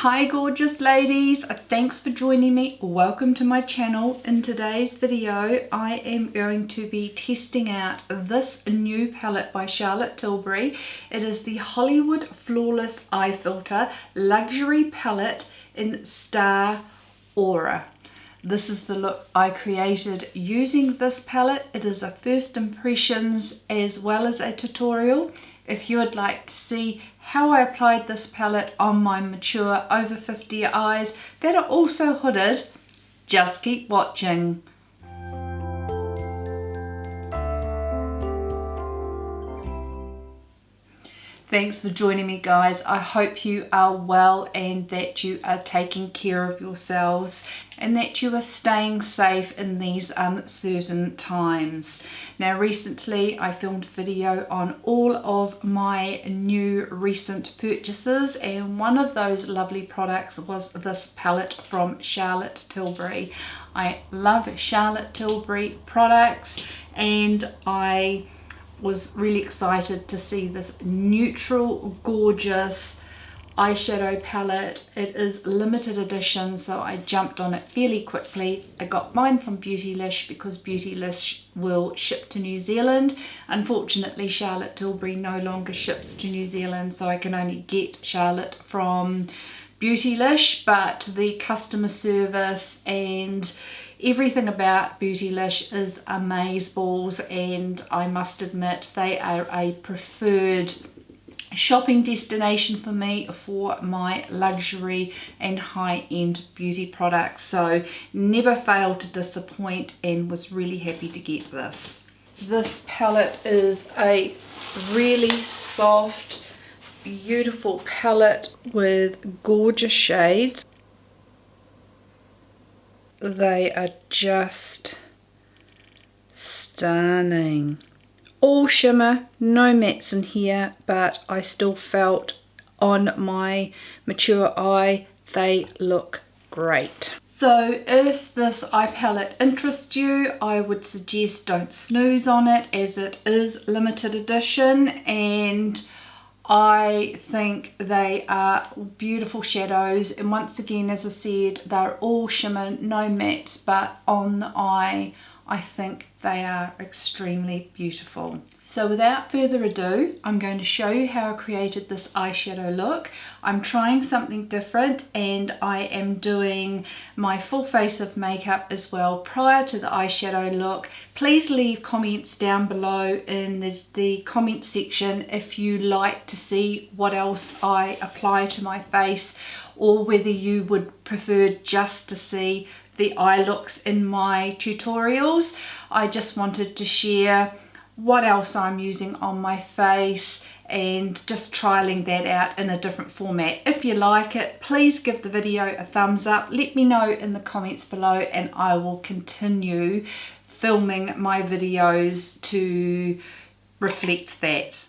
Hi gorgeous ladies, thanks for joining me. Welcome to my channel. In today's video I am going to be testing out this new palette by Charlotte Tilbury. It is the Hollywood Flawless Eye Filter Luxury Palette in Star Aura. This is the look I created using this palette. It is a first impressions as well as a tutorial. If you would like to see how I applied this palette on my mature over 50 eyes that are also hooded, just keep watching. Thanks for joining me guys. I hope you are well and that you are taking care of yourselves and that you are staying safe in these uncertain times. Now recently I filmed a video on all of my new recent purchases, and one of those lovely products was this palette from Charlotte Tilbury. I love Charlotte Tilbury products and I was really excited to see this neutral gorgeous eyeshadow palette. It is limited edition, so I jumped on it fairly quickly. I got mine from Beautylish because Beautylish will ship to New Zealand. Unfortunately Charlotte Tilbury no longer ships to New Zealand, so I can only get Charlotte from Beautylish, but the customer service and everything about Beautylish is amazeballs, and I must admit they are a preferred shopping destination for me for my luxury and high-end beauty products. So never failed to disappoint and was really happy to get this. This palette is a really soft, beautiful palette with gorgeous shades. They are just stunning. All shimmer, no mattes in here, but I still felt on my mature eye they look great. So if this eye palette interests you, I would suggest don't snooze on it, as it is limited edition, and I think they are beautiful shadows. And once again, as I said, they're all shimmer, no mattes, but on the eye I think they are extremely beautiful. So without further ado, I'm going to show you how I created this eyeshadow look. I'm trying something different and I am doing my full face of makeup as well prior to the eyeshadow look. Please leave comments down below in the comment section if you like to see what else I apply to my face, or whether you would prefer just to see the eye looks in my tutorials. I just wanted to share what else I'm using on my face and just trialing that out in a different format. If you like it, please give the video a thumbs up. Let me know in the comments below and I will continue filming my videos to reflect that.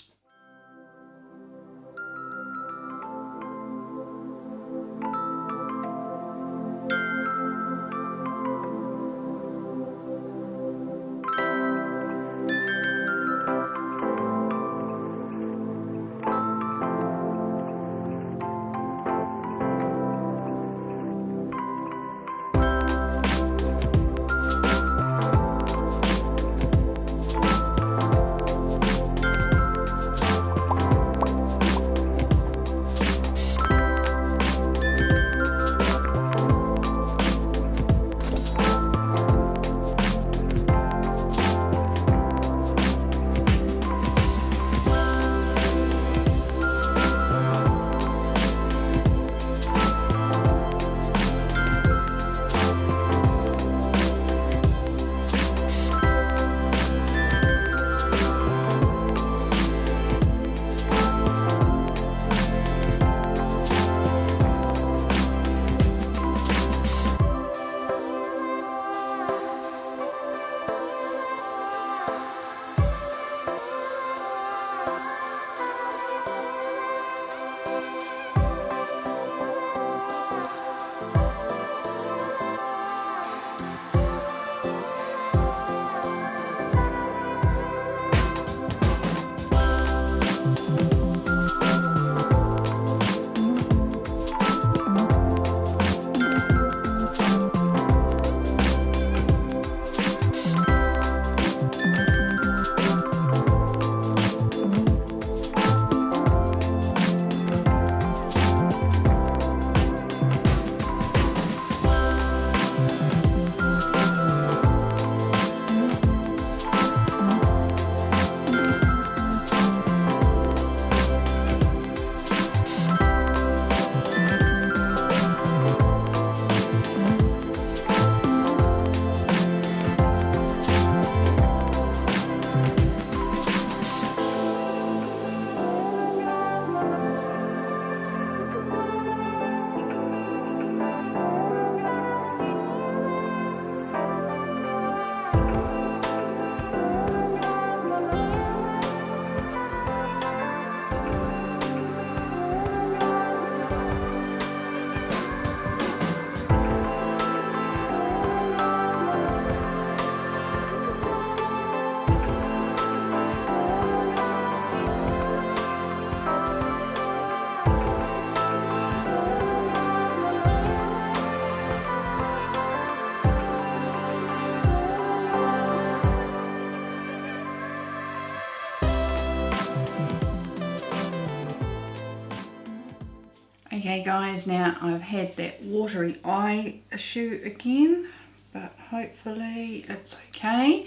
Okay guys, now I've had that watery eye issue again, but hopefully it's okay.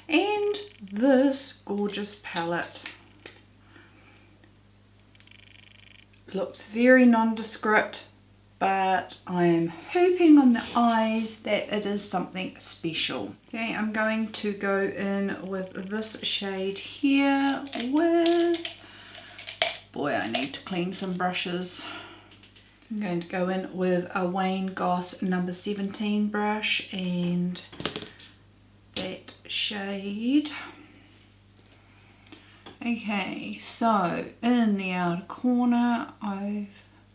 And this gorgeous palette looks very nondescript, but I am hoping on the eyes that it is something special. Okay, I'm going to go in with this shade here with, boy, I need to clean some brushes. I'm going to go in with a Wayne Goss number 17 brush and that shade. Okay, so in the outer corner I've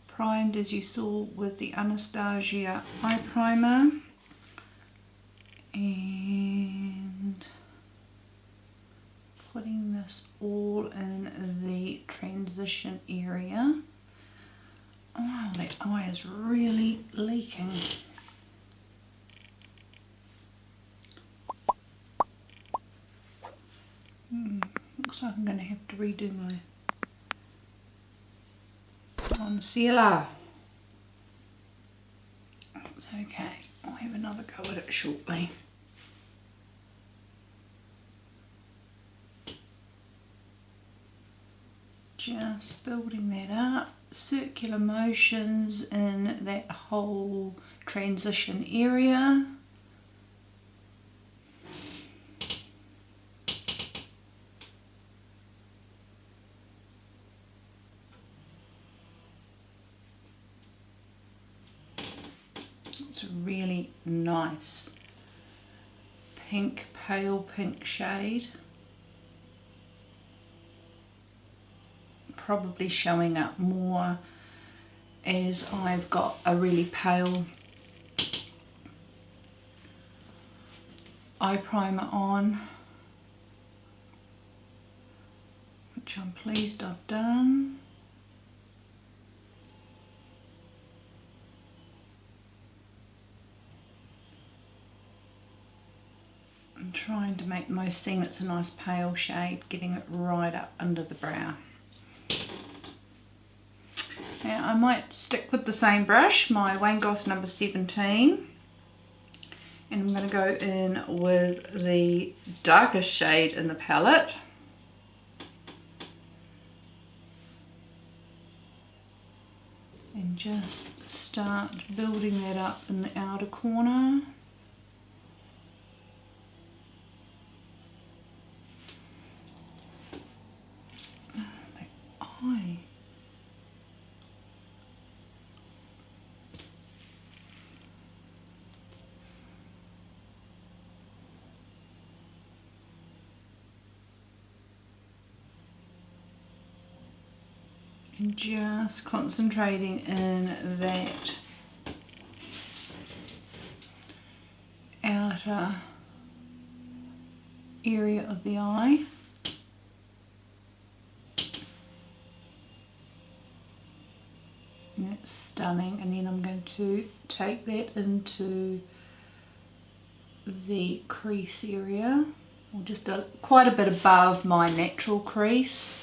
primed, as you saw, with the Anastasia eye primer, and putting this all in the transition area. Oh, that eye is really leaking. Looks like I'm going to have to redo my concealer. Okay, I'll have another go at it shortly. Just building that up, circular motions in that whole transition area. It's a really nice pink, pale pink shade. Probably showing up more as I've got a really pale eye primer on, which I'm pleased I've done. I'm trying to make the most, seeing it's a nice pale shade, getting it right up under the brow. Now I might stick with the same brush, my Wayne Goss number 17, and I'm going to go in with the darkest shade in the palette. And just start building that up in the outer corner. Oh, that eye. And just concentrating in that outer area of the eye. And that's stunning. And then I'm going to take that into the crease area, or just quite a bit above my natural crease.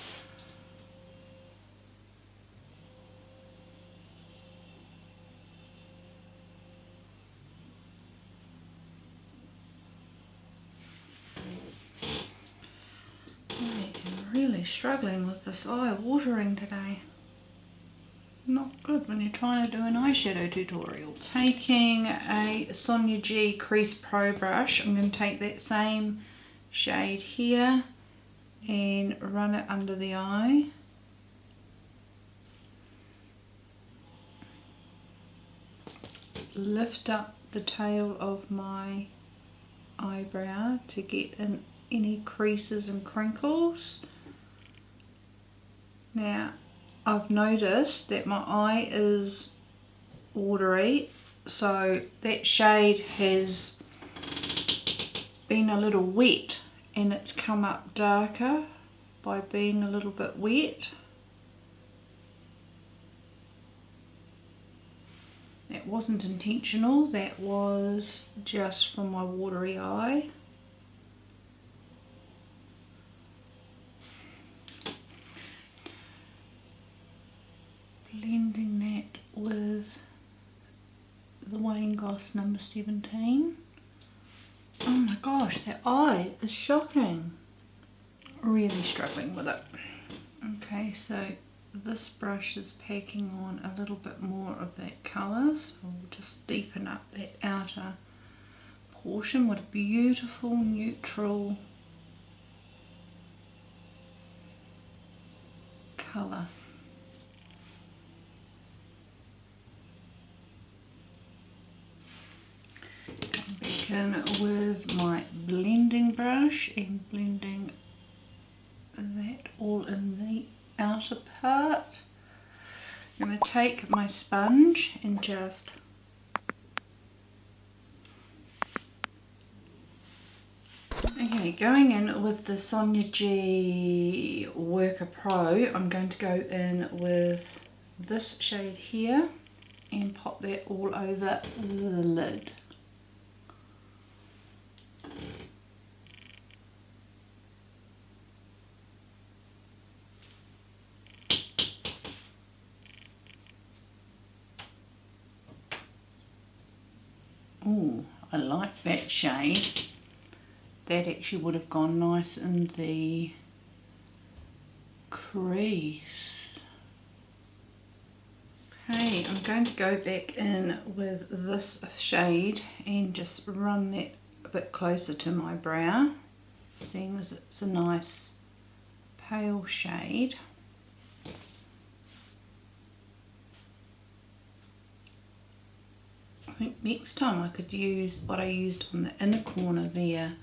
Really struggling with this eye watering today. Not good when you're trying to do an eyeshadow tutorial. Taking a Sonia G Crease Pro brush, I'm going to take that same shade here and run it under the eye. Lift up the tail of my eyebrow to get in any creases and crinkles. Now I've noticed that my eye is watery, so that shade has been a little wet and it's come up darker by being a little bit wet. That wasn't intentional, that was just from my watery eye. Blending that gloss number 17. Oh my gosh, that eye is shocking. Really struggling with it. Okay, so this brush is packing on a little bit more of that colour, so we'll just deepen up that outer portion. What a beautiful neutral colour. Come back in with my blending brush and blending that all in the outer part. I'm going to take my sponge and just going in with the Sonia G Worker Pro. I'm going to go in with this shade here and pop that all over the lid. Oh, I like that shade. That actually would have gone nice in the crease. Okay, I'm going to go back in with this shade and just run that a bit closer to my brow, seeing as it's a nice pale shade. I think next time I could use what I used on the inner corner there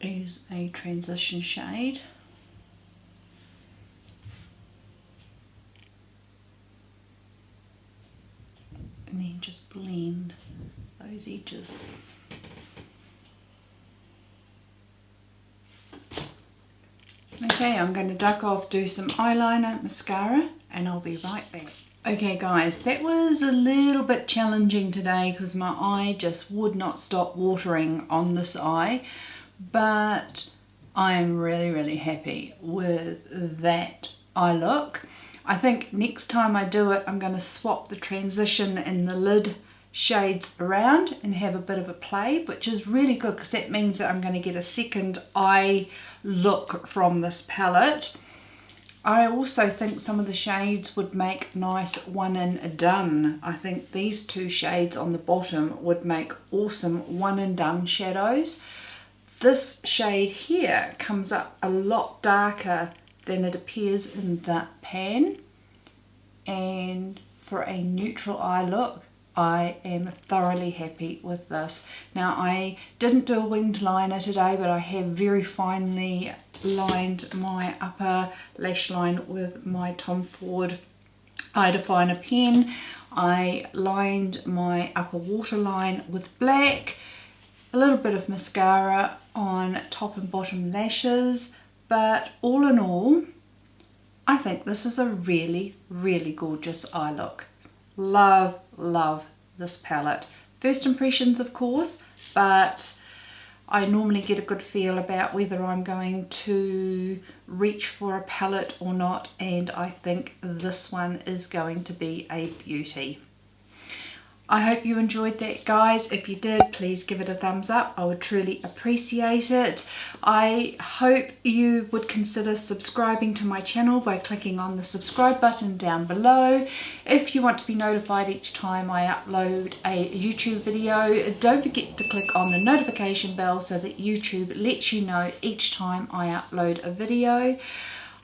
is a transition shade. And then just blend those edges. Okay, I'm going to duck off, do some eyeliner, mascara, and I'll be right back. Okay guys, that was a little bit challenging today because my eye just would not stop watering on this eye, but I am really happy with that eye look. I think next time I do it, I'm going to swap the transition and the lid shades around and have a bit of a play, which is really good because that means that I'm going to get a second eye look from this palette. I also think some of the shades would make nice one and done. I think these two shades on the bottom would make awesome one and done shadows. This shade here comes up a lot darker than it appears in that pan, and for a neutral eye look I am thoroughly happy with this. Now I didn't do a winged liner today, but I have very finely lined my upper lash line with my Tom Ford eye definer pen. I lined my upper waterline with black, a little bit of mascara on top and bottom lashes, but all in all I think this is a really gorgeous eye look. Love this palette. First impressions of course, but I normally get a good feel about whether I'm going to reach for a palette or not, and I think this one is going to be a beauty. I hope you enjoyed that guys. If you did, please give it a thumbs up. I would truly appreciate it. I hope you would consider subscribing to my channel by clicking on the subscribe button down below. If you want to be notified each time I upload a YouTube video, don't forget to click on the notification bell so that YouTube lets you know each time I upload a video.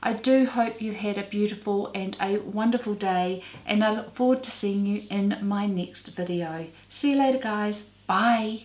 I do hope you've had a beautiful and a wonderful day, and I look forward to seeing you in my next video. See you later guys. Bye.